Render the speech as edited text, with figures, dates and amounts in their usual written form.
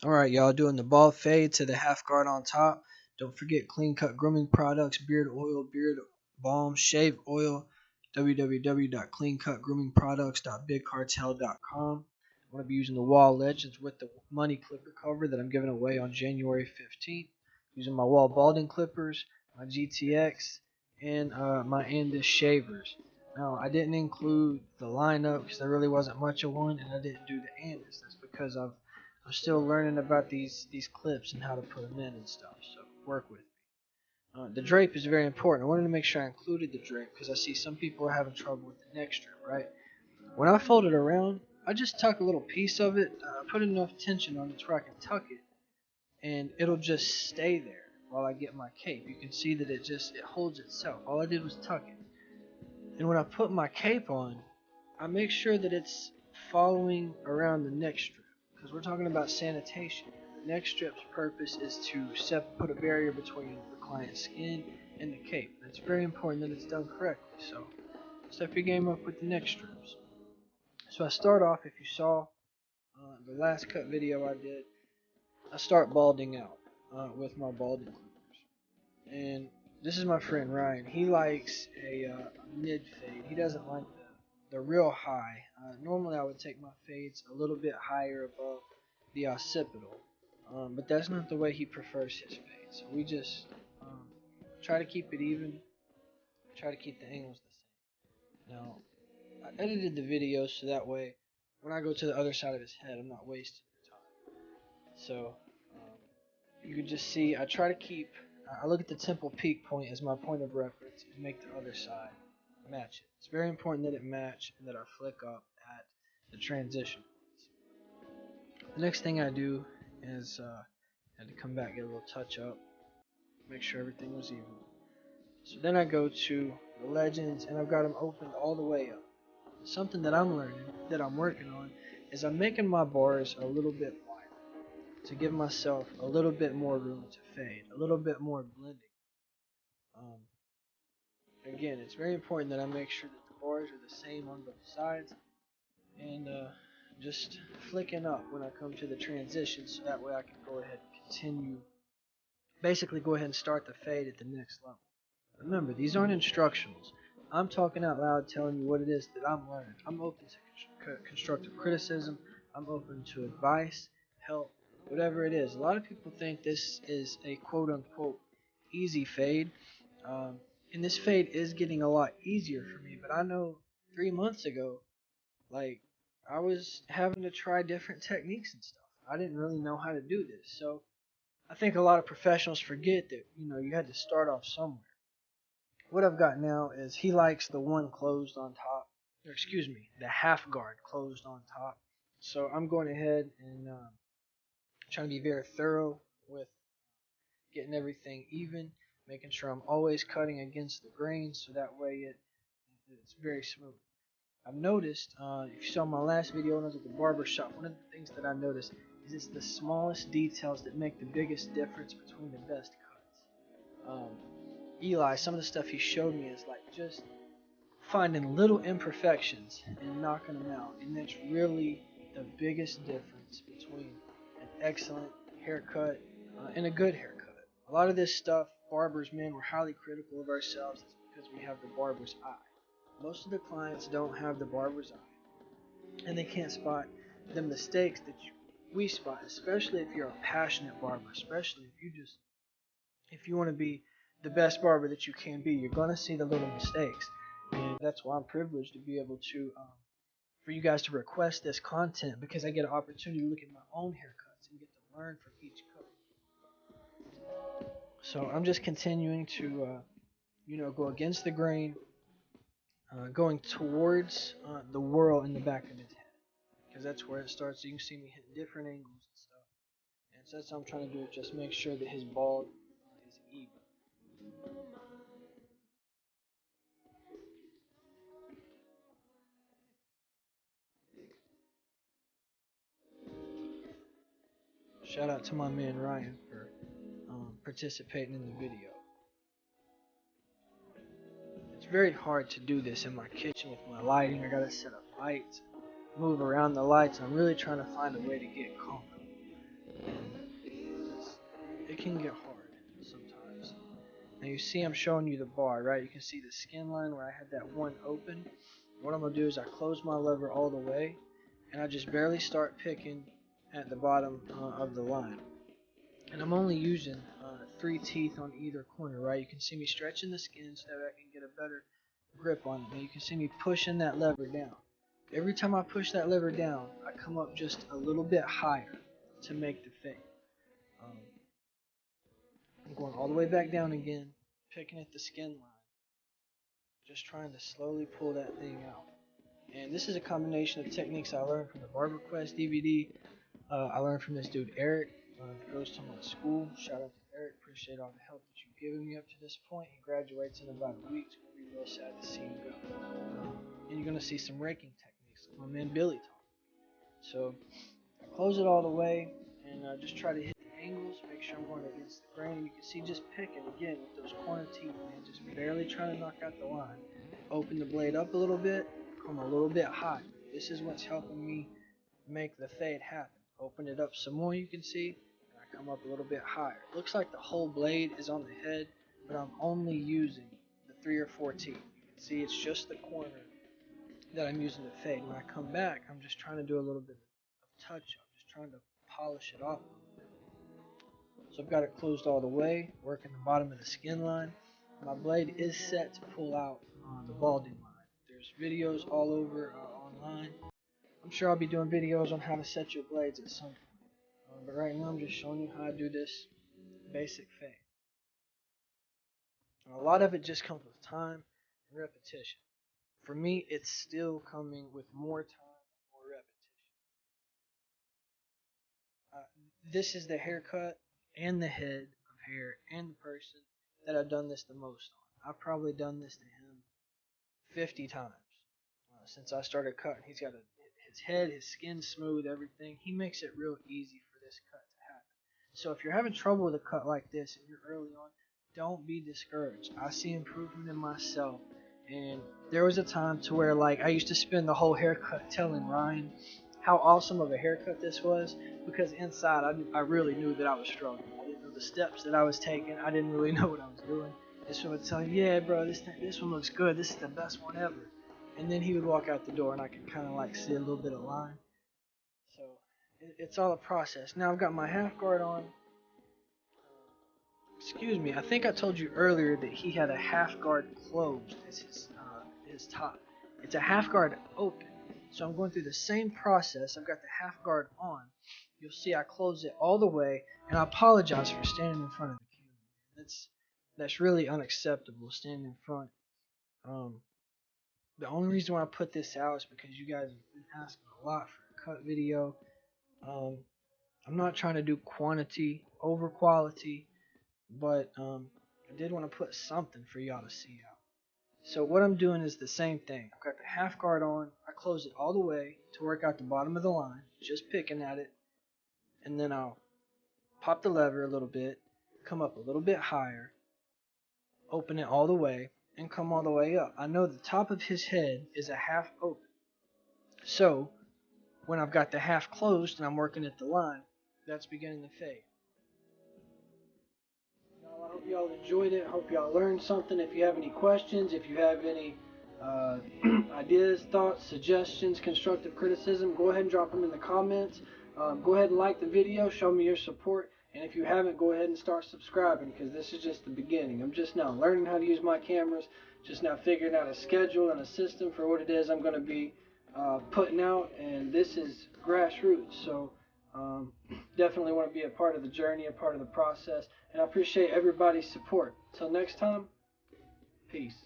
Alright, y'all, doing the bald fade to the half guard on top. Don't forget clean cut grooming products, beard oil, beard balm, shave oil, www.cleancutgroomingproducts.bigcartel.com. I'm going to be using the Wall Legends with the money clipper cover that I'm giving away on January 15th. Using my Wall Balding clippers, my GTX, and my Andis shavers. Now, I didn't include the lineup because there really wasn't much of one, and I didn't do the Andis. That's because I'm still learning about these clips and how to put them in and stuff. So work with me. The drape is very important. I wanted to make sure I included the drape because I see some people are having trouble with the neck strip, right? When I fold it around, I just tuck a little piece of it, put enough tension on it to where I can tuck it, and it'll just stay there while I get my cape. You can see that it holds itself. All I did was tuck it. And when I put my cape on, I make sure that it's following around the neck strip because we're talking about sanitation. The neck strip's purpose is to put a barrier between the client's skin and the cape. It's very important that it's done correctly. So step your game up with the neck strips. So I start off, if you saw the last cut video I did, I start balding out with my balding clippers. And this is my friend Ryan. He likes a mid fade. He doesn't like the real high. Normally I would take my fades a little bit higher above the occipital, but that's not the way he prefers his fades. So we just try to keep it even, try to keep the angles the same. Now, I edited the video so that way when I go to the other side of his head, I'm not wasting time. So you can just see I try to keep, I look at the temple peak point as my point of reference and make the other side match it. It's very important that it match and that I flick up at the transition points. The next thing I do is I had to come back, get a little touch up, make sure everything was even. So then I go to the legends and I've got them opened all the way up. Something that I'm learning, that I'm working on, is I'm making my bars a little bit wider to give myself a little bit more room to fade, a little bit more blending. Um, Again, it's very important that I make sure that the bars are the same on both sides and just flicking up when I come to the transition so that way I can go ahead and continue, basically go ahead and start the fade at the next level. Remember, these aren't instructionals. I'm talking out loud telling you what it is that I'm learning. I'm open to constructive criticism. I'm open to advice, help, whatever it is. A lot of people think this is a quote unquote easy fade. Um, and this fade is getting a lot easier for me, but I know 3 months ago, like, I was having to try different techniques and stuff. I didn't really know how to do this. So I think a lot of professionals forget that, you had to start off somewhere. What I've got now is he likes the one closed on top, or excuse me, the half guard closed on top. So I'm going ahead and trying to be very thorough with getting everything even, making sure I'm always cutting against the grain so that way it's very smooth. I've noticed, if you saw my last video when I was at the barber shop, one of the things that I noticed is it's the smallest details that make the biggest difference between the best cuts. Eli, some of the stuff he showed me is like just finding little imperfections and knocking them out, and that's really the biggest difference between an excellent haircut and a good haircut. A lot of this stuff, barbers, man, we're highly critical of ourselves. It's because we have the barber's eye. Most of the clients don't have the barber's eye, and they can't spot the mistakes that we spot, especially if you're a passionate barber, especially if you want to be the best barber that you can be, you're going to see the little mistakes. And that's why I'm privileged to be able to, for you guys to request this content because I get an opportunity to look at my own haircuts and get to learn from each cut. So I'm just continuing to, go against the grain, going towards the whirl in the back of his head because that's where it starts. So you can see me hitting different angles and stuff. And so that's what I'm trying to do, just make sure that his bald is even. Shout out to my man Ryan for participating in the video. It's very hard to do this in my kitchen with my lighting. I gotta set up lights, move around the lights. I'm really trying to find a way to get comfortable. can get hard sometimes. Now you see I'm showing you the bar, right? You can see the skin line where I had that one open. What I'm going to do is I close my lever all the way, and I just barely start picking at the bottom of the line. And I'm only using 3 teeth on either corner, right? You can see me stretching the skin so that I can get a better grip on it. And you can see me pushing that lever down. Every time I push that lever down, I come up just a little bit higher to make the fade. Um, I'm going all the way back down again, picking at the skin line, just trying to slowly pull that thing out. And this is a combination of techniques I learned from the Barber Quest DVD. I learned from this dude Eric, that goes to my school. Shout out to Eric. Appreciate all the help that you've given me up to this point. He graduates in about a week. It's going to be real sad to see him go. And you're going to see some raking techniques like my man Billy taught. So I close it all the way and just try to hit the angles, make sure I'm going against the grain. And you can see just picking again with those corner teeth, man, just barely trying to knock out the line. Open the blade up a little bit, come a little bit high. This is what's helping me make the fade happen. Open it up some more, you can see, and I come up a little bit higher. It looks like the whole blade is on the head, but I'm only using the 3 or 4 teeth. You can see it's just the corner that I'm using to fade. When I come back, I'm just trying to do a little bit of touch-up, just trying to polish it off a little bit. So I've got it closed all the way, working the bottom of the skin line. My blade is set to pull out the balding line. There's videos all over online. I'm sure I'll be doing videos on how to set your blades at some point. But right now I'm just showing you how I do this basic fade. And a lot of it just comes with time and repetition. For me, it's still coming with more time and more repetition. This is the haircut and the head of hair and the person that I've done this the most on. I've probably done this to him 50 times since I started cutting. He's got his head, his skin smooth, everything. He makes it real easy for this cut to happen. So if you're having trouble with a cut like this and you're early on, don't be discouraged. I see improvement in myself. And there was a time to where like I used to spend the whole haircut telling Ryan how awesome of a haircut this was, because inside I really knew that I was struggling. I didn't know the steps that I was taking. I didn't really know what I was doing. This one would tell him, yeah, bro, this one looks good. This is the best one ever. And then he would walk out the door and I could kind of like see a little bit of line. So it's all a process. Now I've got my half guard on. Excuse me, I think I told you earlier that he had a half guard closed as his top. It's a half guard open. So I'm going through the same process. I've got the half guard on. You'll see I close it all the way, and I apologize for standing in front of the camera. That's really unacceptable, standing in front. The only reason why I put this out is because you guys have been asking a lot for a cut video. I'm not trying to do quantity over quality, but I did want to put something for y'all to see out. So what I'm doing is the same thing. I've got the half guard on. I close it all the way to work out the bottom of the line, just picking at it, and then I'll pop the lever a little bit, come up a little bit higher, open it all the way, and come all the way up. I know the top of his head is a half open. So when I've got the half closed and I'm working at the line, that's beginning to fade. I hope y'all enjoyed it. I hope y'all learned something. If you have any questions, if you have any ideas, thoughts, suggestions, constructive criticism, go ahead and drop them in the comments. Go ahead and like the video. Show me your support. And if you haven't, go ahead and start subscribing, because this is just the beginning. I'm just now learning how to use my cameras, just now figuring out a schedule and a system for what it is I'm going to be putting out. And this is grassroots. So definitely want to be a part of the journey, a part of the process, and I appreciate everybody's support. Till next time, peace.